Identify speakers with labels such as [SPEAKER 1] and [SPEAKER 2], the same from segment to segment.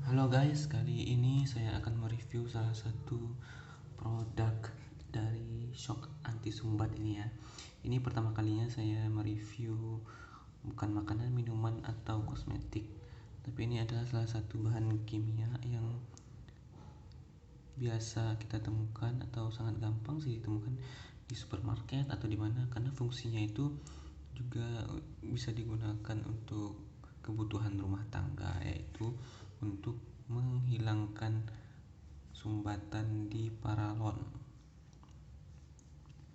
[SPEAKER 1] Halo guys, kali ini saya akan mereview salah satu produk dari Shock Anti Sumbat ini ya. Ini pertama kalinya saya mereview bukan makanan, minuman atau kosmetik, tapi ini adalah salah satu bahan kimia yang biasa kita temukan atau sangat gampang sih ditemukan di supermarket atau di mana, karena fungsinya itu juga bisa digunakan untuk kebutuhan rumah tangga, yaitu untuk menghilangkan sumbatan di paralon.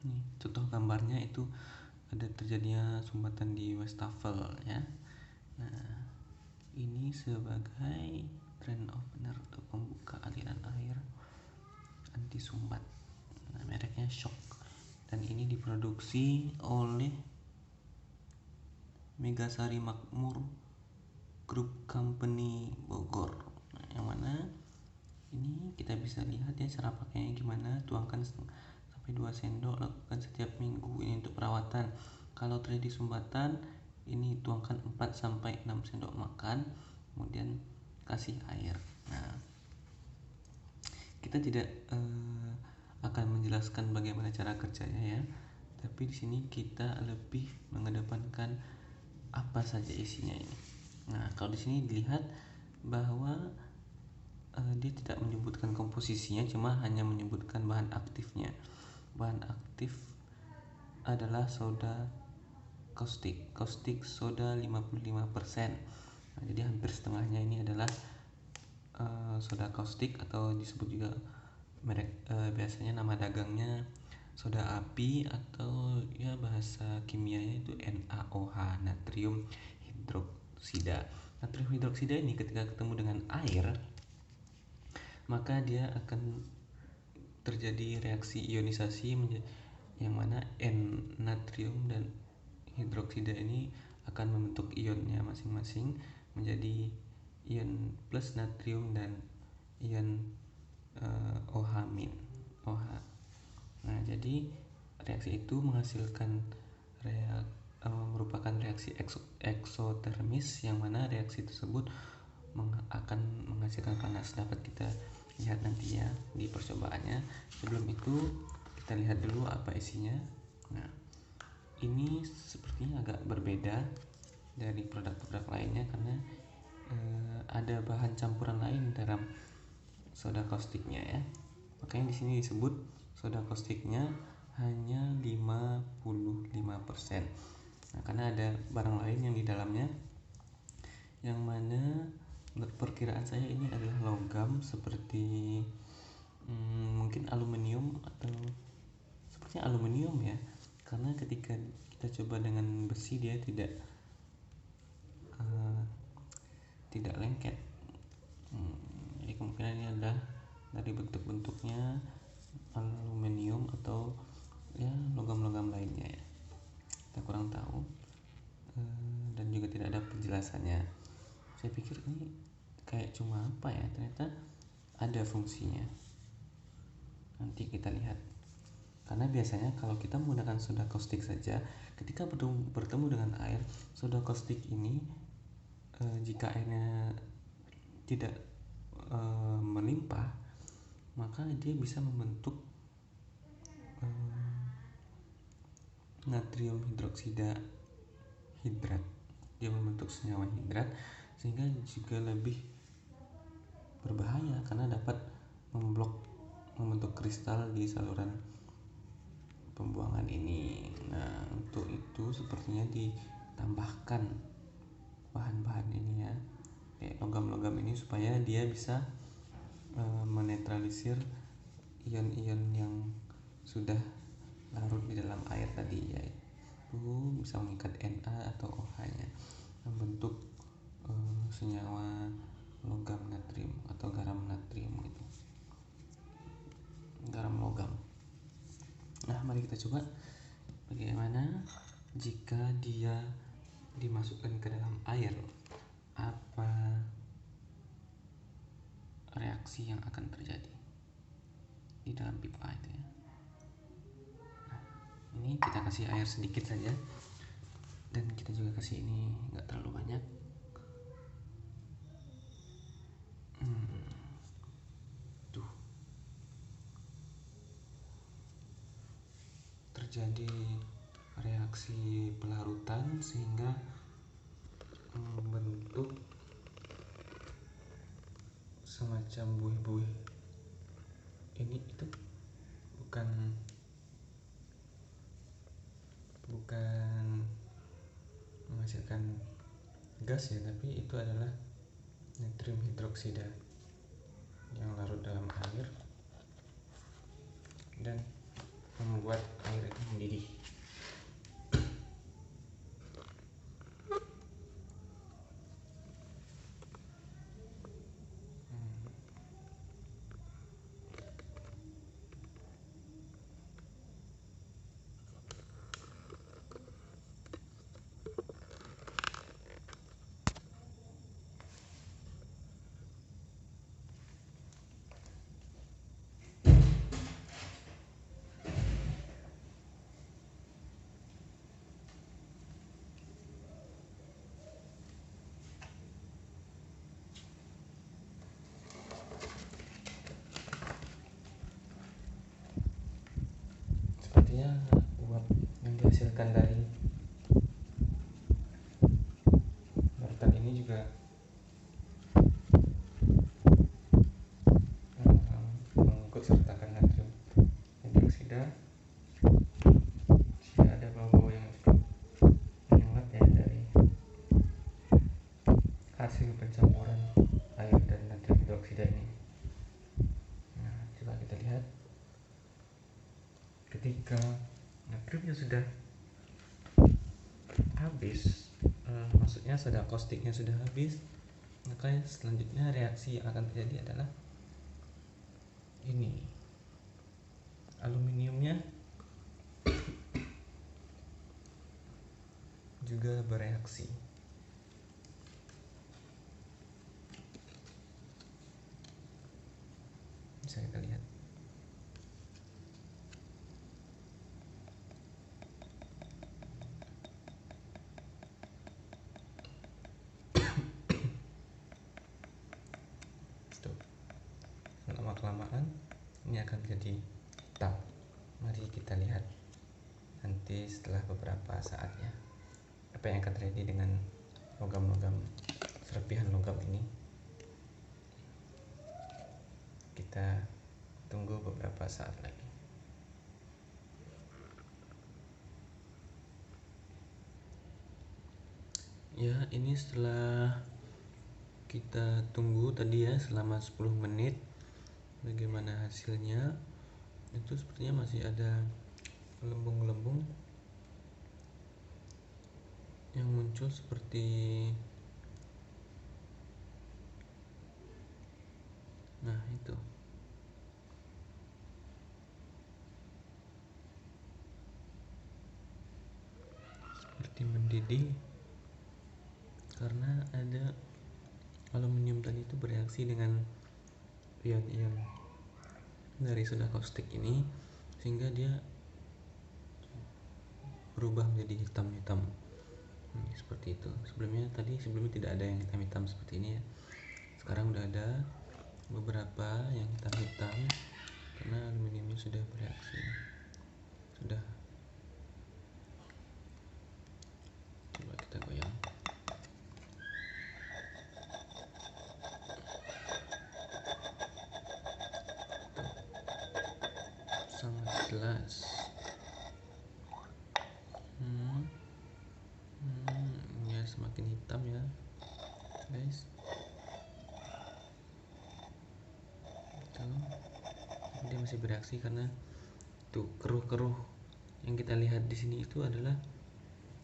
[SPEAKER 1] Nih, contoh gambarnya itu ada terjadinya sumbatan di wastafel ya. Nah, ini sebagai drain opener untuk membuka aliran air anti sumbat. Nah, mereknya Shock dan ini diproduksi oleh Megasari Makmur Group Company Bogor. Nah, yang mana ini kita bisa lihat ya cara pakainya gimana. Tuangkan sampai 2 sendok, lakukan setiap minggu. Ini untuk perawatan. Kalau terjadi sumbatan, ini tuangkan 4 sampai 6 sendok makan, kemudian kasih air. Nah, kita tidak akan menjelaskan bagaimana cara kerjanya ya, tapi di sini kita lebih mengedepankan apa saja isinya ini. Nah, kalau di sini dilihat bahwa dia tidak menyebutkan komposisinya, cuma hanya menyebutkan bahan aktifnya. Bahan aktif adalah soda caustic soda 55%. Nah, jadi hampir setengahnya ini adalah soda caustic, atau disebut juga merek biasanya nama dagangnya soda api, atau ya bahasa kimianya itu NaOH, natrium hidroksida. Natrium hidroksida ini ketika ketemu dengan air, maka dia akan terjadi reaksi ionisasi yang mana natrium dan hidroksida ini akan membentuk ionnya masing-masing menjadi ion plus natrium dan ion OH. Nah, jadi reaksi itu menghasilkan merupakan reaksi eksotermis, yang mana reaksi tersebut akan menghasilkan panas. Dapat kita lihat nanti ya di percobaannya. Sebelum itu kita lihat dulu apa isinya. Nah, ini sepertinya agak berbeda dari produk-produk lainnya karena ada bahan campuran lain dalam soda causticnya ya. Makanya di sini disebut soda causticnya hanya 55%. Nah, karena ada barang lain yang di dalamnya, yang mana menurut perkiraan saya ini adalah logam seperti mungkin aluminium, atau sepertinya aluminium ya, karena ketika kita coba dengan besi dia tidak lengket. Jadi kemungkinan ini adalah dari bentuk-bentuknya aluminium atau ya logam-logam lainnya ya, kita kurang tahu, dan juga tidak ada penjelasannya. Saya pikir ini kayak cuma apa ya, ternyata ada fungsinya. Nanti kita lihat, karena biasanya kalau kita menggunakan soda caustic saja, ketika bertemu dengan air, soda caustic ini jika airnya tidak melimpah, maka dia bisa membentuk natrium hidroksida hidrat. Dia membentuk senyawa hidrat, sehingga juga lebih berbahaya karena dapat membentuk kristal di saluran pembuangan ini. Nah, untuk itu sepertinya ditambahkan bahan-bahan ini ya, kayak logam-logam ini, supaya dia bisa menetralisir ion-ion yang sudah larut di dalam air tadi, yaitu bisa mengikat Na atau OH-nya, membentuk senyawa logam natrium atau garam natrium gitu, garam logam. Nah, mari kita coba bagaimana jika dia dimasukkan ke dalam air, apa reaksi yang akan terjadi di dalam pipa itu ya. Nah, ini kita kasih air sedikit saja, dan kita juga kasih ini nggak terlalu banyak. terjadi reaksi pelarutan sehingga membentuk semacam buih-buih. Ini itu bukan menghasilkan gas ya, tapi itu adalah natrium hidroksida yang larut dalam air dan membuat air itu mendidih. Sepertinya uap yang dihasilkan dari larutan ini juga mengikut sertakan natrium hidroksida. Jika ada bau-bau yang cukup menyengat ya dari hasil pencampuran air dan natrium hidroksida ini. Nah, coba kita lihat ketika natriumnya sudah habis, maksudnya soda kaustiknya sudah habis, maka selanjutnya reaksi yang akan terjadi adalah ini, aluminiumnya juga bereaksi. Bisa kita lihat. Lama-kelamaan ini akan menjadi hitam. Mari kita lihat nanti setelah beberapa saat ya, apa yang akan terjadi dengan logam-logam, serpihan logam ini. Kita tunggu beberapa saat lagi. Ya, ini setelah kita tunggu tadi ya selama 10 menit, bagaimana hasilnya. Itu sepertinya masih ada gelembung-gelembung yang muncul seperti, nah itu seperti mendidih karena ada aluminium tadi itu bereaksi dengan ion-ion dari soda kaustik ini sehingga dia berubah menjadi hitam-hitam. Seperti itu. Sebelumnya tidak ada yang hitam-hitam seperti ini ya. Sekarang udah ada beberapa yang hitam-hitam karena aluminiumnya sudah bereaksi. Sudah. Coba kita goyang. Sangat jelas. Ya semakin hitam ya guys. Itu dia masih bereaksi karena tuh keruh-keruh yang kita lihat di sini itu adalah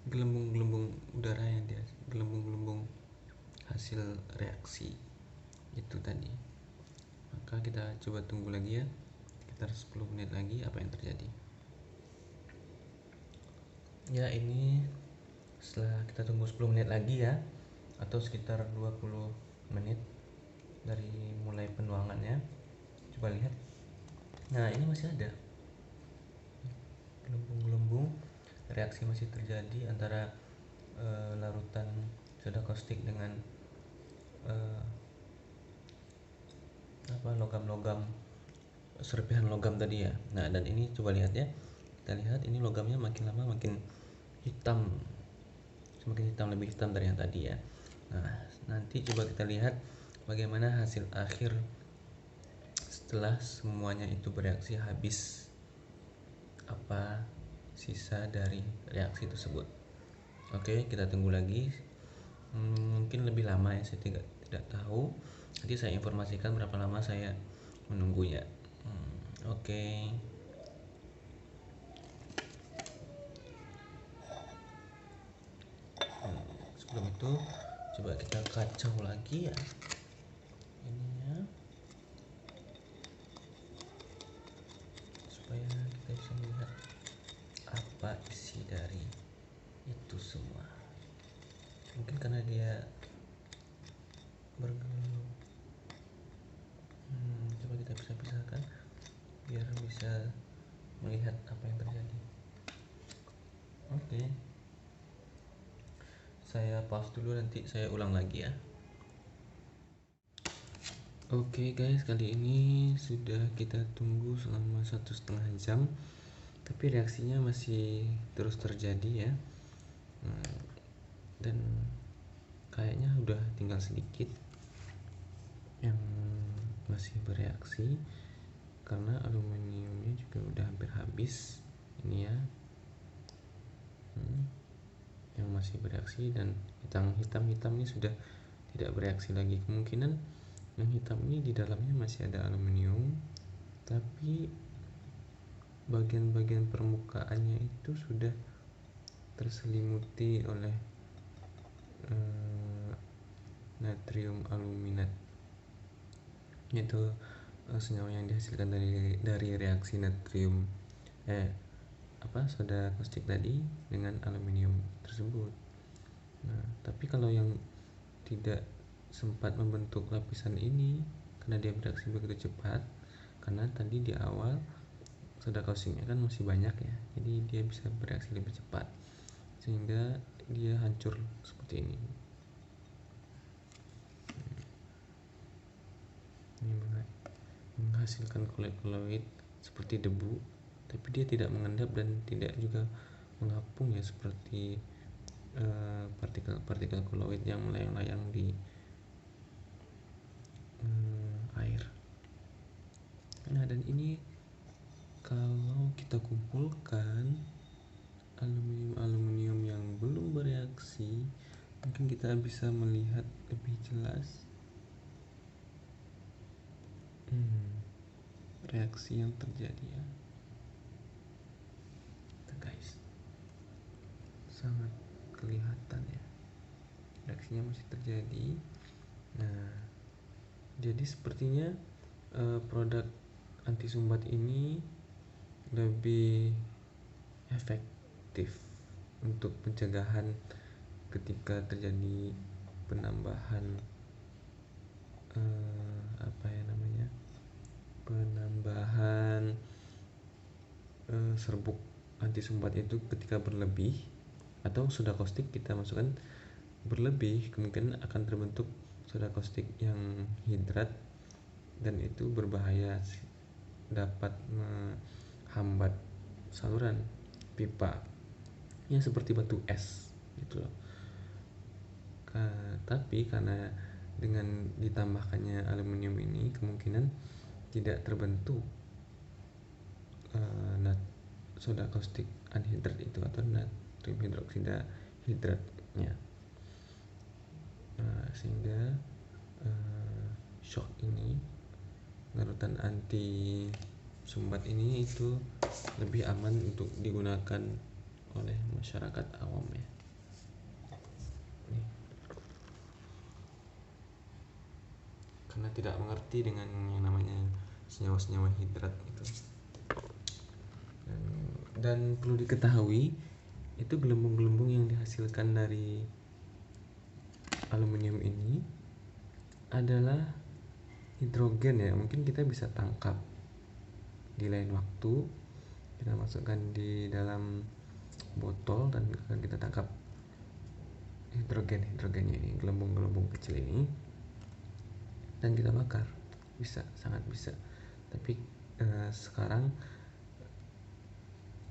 [SPEAKER 1] gelembung-gelembung udara yang dia, gelembung-gelembung hasil reaksi itu tadi. Maka kita coba tunggu lagi ya, sekitar 10 menit lagi apa yang terjadi. Ya, ini setelah kita tunggu 10 menit lagi ya, atau sekitar 20 menit dari mulai penuangannya. Coba lihat. Nah, ini masih ada gelembung-gelembung, reaksi masih terjadi antara larutan soda kaustik dengan logam-logam, serpihan logam tadi ya. Nah, dan ini coba lihat ya, kita lihat ini logamnya makin lama makin hitam, semakin hitam, lebih hitam dari yang tadi ya. Nah, nanti coba kita lihat bagaimana hasil akhir setelah semuanya itu bereaksi habis, apa sisa dari reaksi tersebut. Oke, kita tunggu lagi. Mungkin lebih lama ya, saya tidak tahu. Nanti saya informasikan berapa lama saya menunggunya. Oke. Sebelum itu coba kita kacau lagi ya ininya, supaya kita bisa melihat apa isi dari itu semua. Mungkin karena dia bergelembung, coba kita bisa pisahkan biar bisa melihat apa yang terjadi. Oke, saya pause dulu, nanti saya ulang lagi ya. Oke guys, kali ini sudah kita tunggu selama 1,5 jam, tapi reaksinya masih terus terjadi ya. Dan kayaknya udah tinggal sedikit yang masih bereaksi, karena aluminiumnya juga udah hampir habis ini ya. Yang masih bereaksi, dan hitam ini sudah tidak bereaksi lagi. Kemungkinan yang hitam ini di dalamnya masih ada aluminium, tapi bagian-bagian permukaannya itu sudah terselimuti oleh natrium aluminat, yaitu senyawa yang dihasilkan dari reaksi natrium soda kaustik tadi dengan aluminium tersebut. Nah, tapi kalau yang tidak sempat membentuk lapisan ini, karena dia bereaksi begitu cepat, karena tadi di awal soda kaustiknya kan masih banyak ya, jadi dia bisa bereaksi lebih cepat sehingga dia hancur seperti ini. Ini menghasilkan koloid seperti debu, tapi dia tidak mengendap dan tidak juga mengapung ya, seperti partikel-partikel koloid yang melayang-layang di air. Nah, dan ini kalau kita kumpulkan aluminium yang belum bereaksi, mungkin kita bisa melihat lebih jelas reaksi yang terjadi ya. Tuh guys, sangat kelihatan ya, reaksinya masih terjadi. Nah, jadi sepertinya produk anti sumbat ini lebih efektif untuk pencegahan ketika terjadi penambahan serbuk anti sumbat itu ketika berlebih, atau soda kaustik kita masukkan berlebih, kemungkinan akan terbentuk soda kaustik yang hidrat, dan itu berbahaya, dapat menghambat saluran pipa ya, seperti batu es gitu loh. Tapi karena dengan ditambahkannya aluminium ini, kemungkinan tidak terbentuk soda kaustik anhidrat itu, atau natrium hidroksida hidratnya. Sehingga shock ini, larutan anti sumbat ini itu lebih aman untuk digunakan oleh masyarakat awam ya. Karena tidak mengerti dengan yang namanya senyawa-senyawa hidrat itu. Dan perlu diketahui, itu gelembung-gelembung yang dihasilkan dari aluminium ini adalah hidrogen ya. Mungkin kita bisa tangkap di lain waktu, kita masukkan di dalam botol dan akan kita tangkap hidrogennya ini, gelembung-gelembung kecil ini, dan kita bakar. Bisa, sangat bisa. Tapi sekarang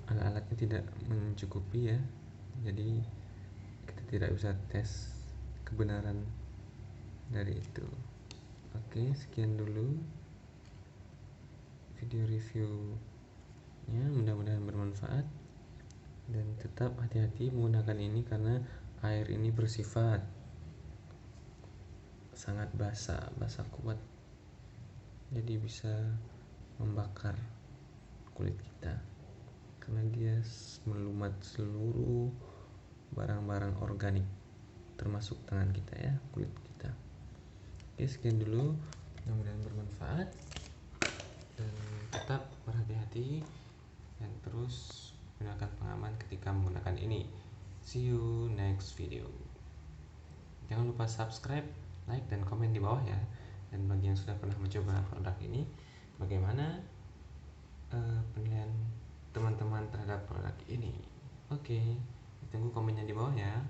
[SPEAKER 1] alat-alatnya tidak mencukupi ya, jadi kita tidak bisa tes kebenaran dari itu. Oke, sekian dulu video reviewnya, mudah-mudahan bermanfaat dan tetap hati-hati menggunakan ini karena air ini bersifat sangat basah kuat, jadi bisa membakar kulit kita karena dia melumat seluruh barang-barang organik termasuk tangan kita ya, kulit kita. Oke, sekian dulu, mudah-mudahan bermanfaat dan tetap berhati-hati dan terus gunakan pengaman ketika menggunakan ini. See you next video. Jangan lupa subscribe, like, dan komen di bawah ya. Dan bagi yang sudah pernah mencoba produk ini, bagaimana penilaian teman-teman terhadap produk ini? Oke, tunggu komennya di bawah ya.